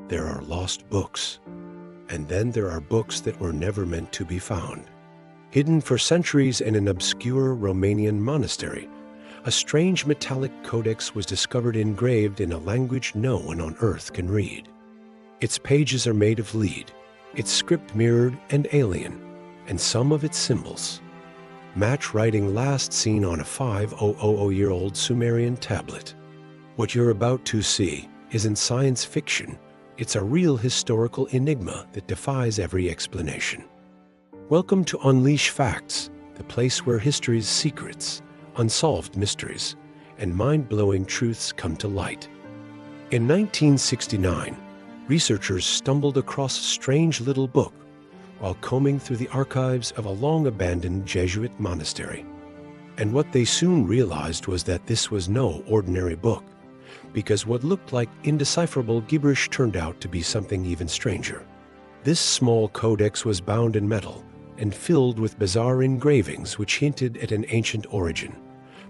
there are lost books. And then there are books that were never meant to be found. Hidden for centuries in an obscure Romanian monastery, a strange metallic codex was discovered engraved in a language no one on earth can read. Its pages are made of lead, its script mirrored and alien, and some of its symbols match writing last seen on a 5,000-year-old Sumerian tablet. What you're about to see isn't science fiction. It's a real historical enigma that defies every explanation. Welcome to Unleash Facts, the place where history's secrets, unsolved mysteries, and mind-blowing truths come to light. In 1969, researchers stumbled across a strange little book while combing through the archives of a long-abandoned Jesuit monastery. And what they soon realized was that this was no ordinary book, because what looked like indecipherable gibberish turned out to be something even stranger. This small codex was bound in metal and filled with bizarre engravings which hinted at an ancient origin,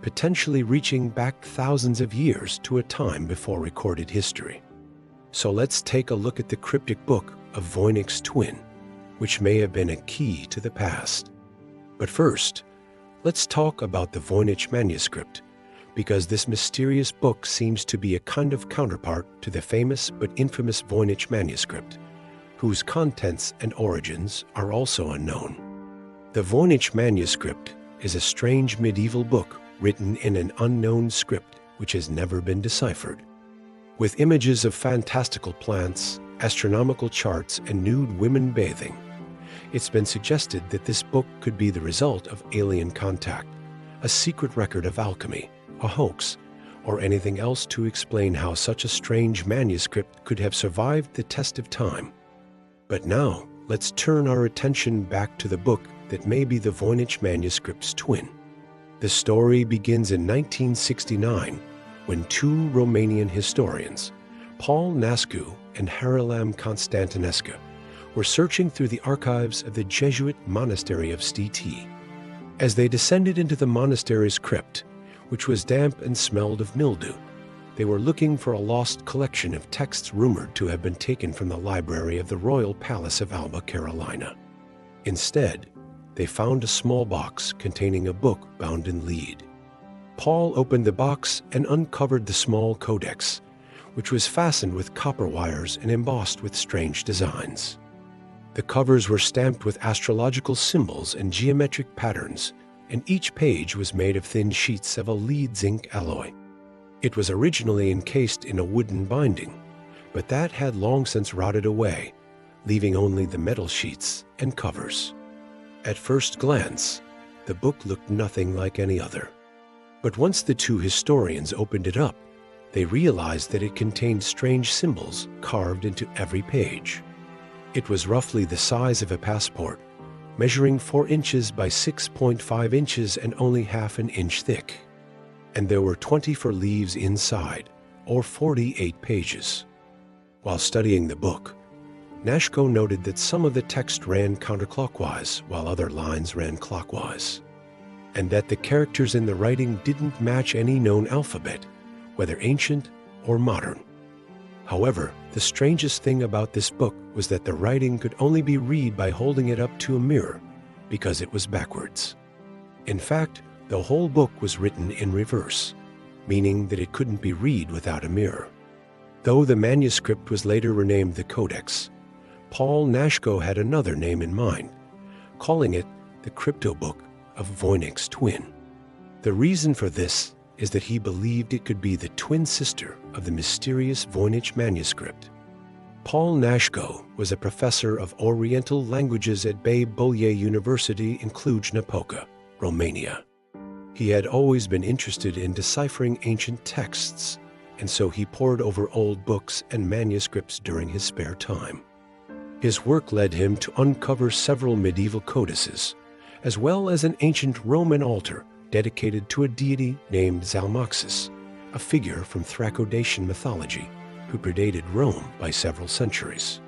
potentially reaching back thousands of years to a time before recorded history. So let's take a look at the cryptic book of Voynich's twin, which may have been a key to the past. But first, let's talk about the Voynich Manuscript, because this mysterious book seems to be a kind of counterpart to the famous but infamous Voynich Manuscript, whose contents and origins are also unknown. The Voynich Manuscript is a strange medieval book written in an unknown script which has never been deciphered. With images of fantastical plants, astronomical charts, and nude women bathing, it's been suggested that this book could be the result of alien contact, a secret record of alchemy, a hoax, or anything else to explain how such a strange manuscript could have survived the test of time. But now, let's turn our attention back to the book that may be the Voynich Manuscript's twin. The story begins in 1969, when two Romanian historians, Paul Nascu and Harilam Constantinescu, were searching through the archives of the Jesuit monastery of Stii. As they descended into the monastery's crypt, which was damp and smelled of mildew, they were looking for a lost collection of texts rumored to have been taken from the library of the Royal Palace of Alba, Carolina. Instead, they found a small box containing a book bound in lead. Paul opened the box and uncovered the small codex, which was fastened with copper wires and embossed with strange designs. The covers were stamped with astrological symbols and geometric patterns, and each page was made of thin sheets of a lead zinc alloy. It was originally encased in a wooden binding, but that had long since rotted away, leaving only the metal sheets and covers. At first glance, the book looked nothing like any other. But once the two historians opened it up, they realized that it contained strange symbols carved into every page. It was roughly the size of a passport, measuring 4 inches by 6.5 inches and only half an inch thick. And there were 24 leaves inside, or 48 pages. While studying the book, Nashko noted that some of the text ran counterclockwise while other lines ran clockwise, and that the characters in the writing didn't match any known alphabet, whether ancient or modern. However, the strangest thing about this book was that the writing could only be read by holding it up to a mirror, because it was backwards. In fact, the whole book was written in reverse, meaning that it couldn't be read without a mirror. Though the manuscript was later renamed the Codex, Paul Nashko had another name in mind, calling it the Crypto Book of Voynich's twin. The reason for this is that he believed it could be the twin sister of the mysterious Voynich Manuscript. Paul Nashko was a professor of Oriental languages at Baie-Bolyai University in Cluj-Napoca, Romania. He had always been interested in deciphering ancient texts, and so he pored over old books and manuscripts during his spare time. His work led him to uncover several medieval codices, as well as an ancient Roman altar dedicated to a deity named Zalmoxis, a figure from Thraco-Dacian mythology who predated Rome by several centuries.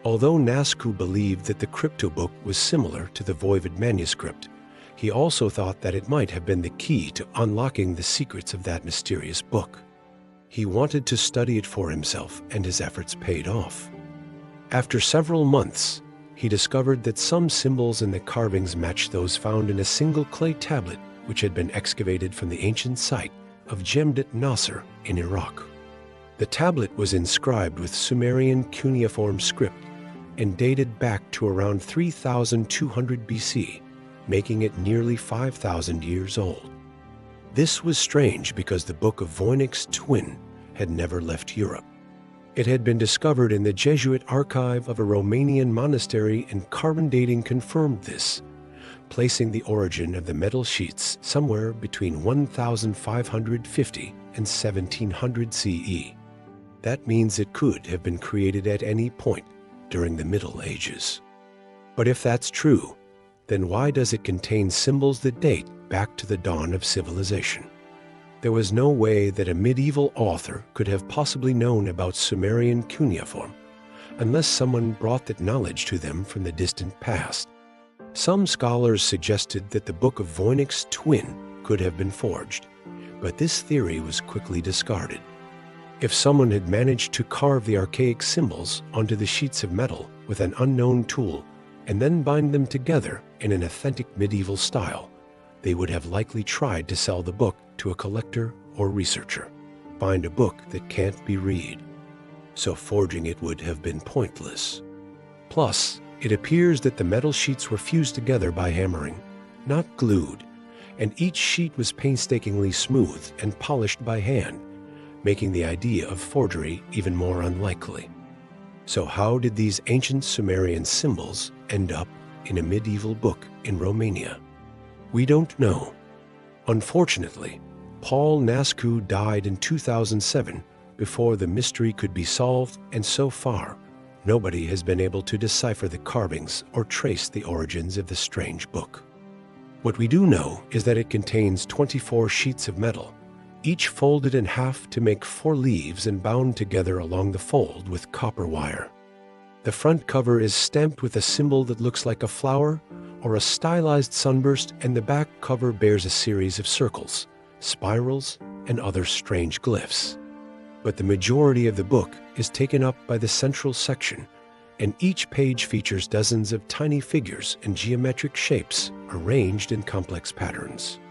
Although Nascu believed that the crypto book was similar to the Voynich Manuscript, he also thought that it might have been the key to unlocking the secrets of that mysterious book. He wanted to study it for himself, and his efforts paid off. After several months, he discovered that some symbols in the carvings matched those found in a single clay tablet which had been excavated from the ancient site of Jemdet Nasser in Iraq. The tablet was inscribed with Sumerian cuneiform script and dated back to around 3200 BC, making it nearly 5,000 years old. This was strange because the Book of Voynich's twin had never left Europe. It had been discovered in the Jesuit archive of a Romanian monastery, and carbon dating confirmed this, placing the origin of the metal sheets somewhere between 1550 and 1700 CE. That means it could have been created at any point during the Middle Ages. But if that's true, then why does it contain symbols that date back to the dawn of civilization? There was no way that a medieval author could have possibly known about Sumerian cuneiform unless someone brought that knowledge to them from the distant past. Some scholars suggested that the Book of Voynich's twin could have been forged, but this theory was quickly discarded. If someone had managed to carve the archaic symbols onto the sheets of metal with an unknown tool and then bind them together in an authentic medieval style, they would have likely tried to sell the book to a collector or researcher. Find a book that can't be read. So forging it would have been pointless. Plus, it appears that the metal sheets were fused together by hammering, not glued, and each sheet was painstakingly smoothed and polished by hand, making the idea of forgery even more unlikely. So how did these ancient Sumerian symbols end up in a medieval book in Romania? We don't know. Unfortunately, Paul Nascu died in 2007 before the mystery could be solved, and so far, nobody has been able to decipher the carvings or trace the origins of the strange book. What we do know is that it contains 24 sheets of metal, each folded in half to make 4 leaves and bound together along the fold with copper wire. The front cover is stamped with a symbol that looks like a flower or a stylized sunburst, and the back cover bears a series of circles, spirals, and other strange glyphs. But the majority of the book is taken up by the central section, and each page features dozens of tiny figures and geometric shapes arranged in complex patterns.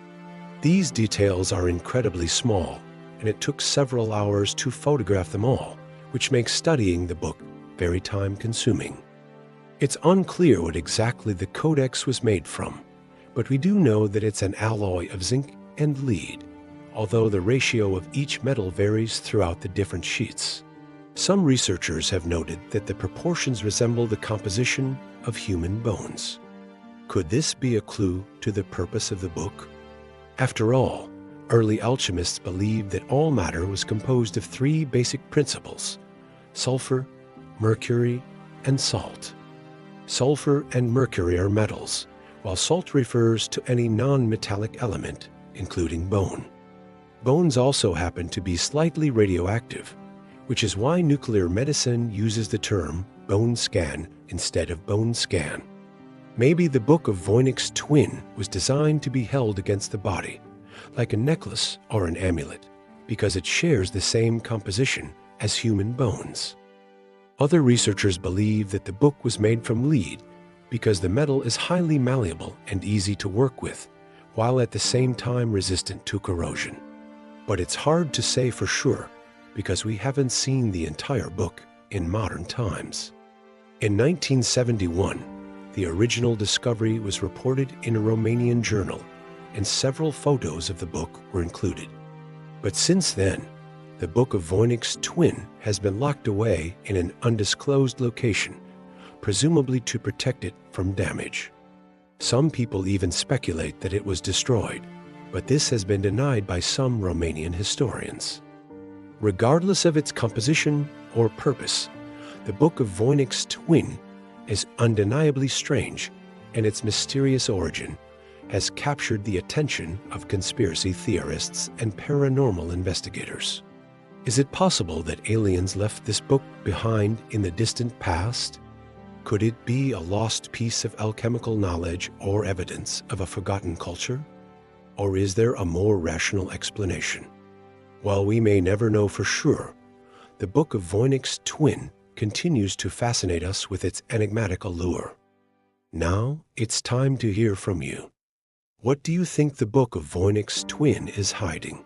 These details are incredibly small, and it took several hours to photograph them all, which makes studying the book very time-consuming. It's unclear what exactly the codex was made from, but we do know that it's an alloy of zinc and lead, although the ratio of each metal varies throughout the different sheets. Some researchers have noted that the proportions resemble the composition of human bones. Could this be a clue to the purpose of the book? After all, early alchemists believed that all matter was composed of 3 basic principles: sulfur, mercury, and salt. Sulfur and mercury are metals, while salt refers to any non-metallic element, including bone. Bones also happen to be slightly radioactive, which is why nuclear medicine uses the term bone scan instead of bone scan. Maybe the Book of Voynich's twin was designed to be held against the body, like a necklace or an amulet, because it shares the same composition as human bones. Other researchers believe that the book was made from lead because the metal is highly malleable and easy to work with, while at the same time resistant to corrosion. But it's hard to say for sure because we haven't seen the entire book in modern times. In 1971, the original discovery was reported in a Romanian journal, and several photos of the book were included. But since then, the Book of Voynich's twin has been locked away in an undisclosed location, presumably to protect it from damage. Some people even speculate that it was destroyed, but this has been denied by some Romanian historians. Regardless of its composition or purpose, the Book of Voynich's twin is undeniably strange, and its mysterious origin has captured the attention of conspiracy theorists and paranormal investigators. Is it possible that aliens left this book behind in the distant past? Could it be a lost piece of alchemical knowledge or evidence of a forgotten culture? Or is there a more rational explanation? While we may never know for sure, the Book of Voynich's twin continues to fascinate us with its enigmatic allure. Now it's time to hear from you. What do you think the Book of Voynich's twin is hiding?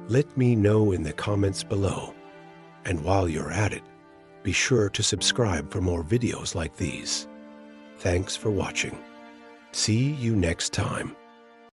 Let me know in the comments below. And while you're at it, be sure to subscribe for more videos like these. Thanks for watching. See you next time.